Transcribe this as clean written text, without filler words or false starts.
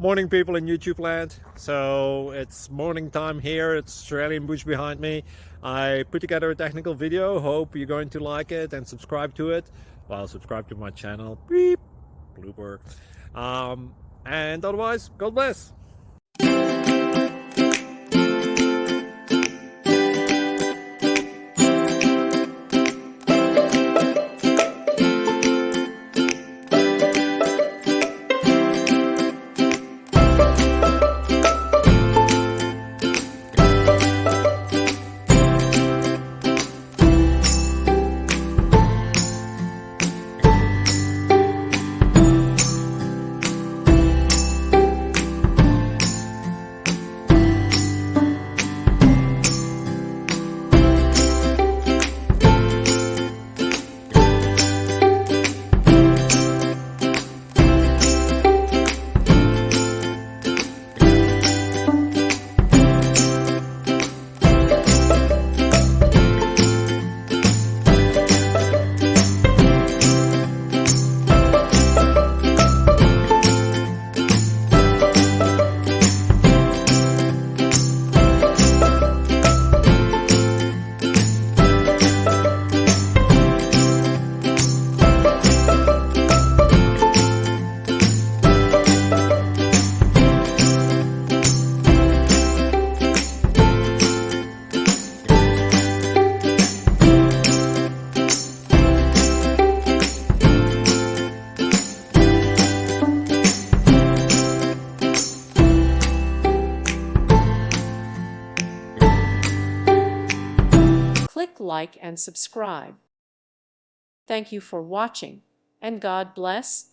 Morning, people in YouTube land. So it's morning time here. It's Australian bush behind me. I put together a technical video. Hope you're going to like it and subscribe to it. Well, subscribe to my channel. Beep, blooper. And otherwise, God bless. Click like and subscribe. Thank you for watching, and God bless.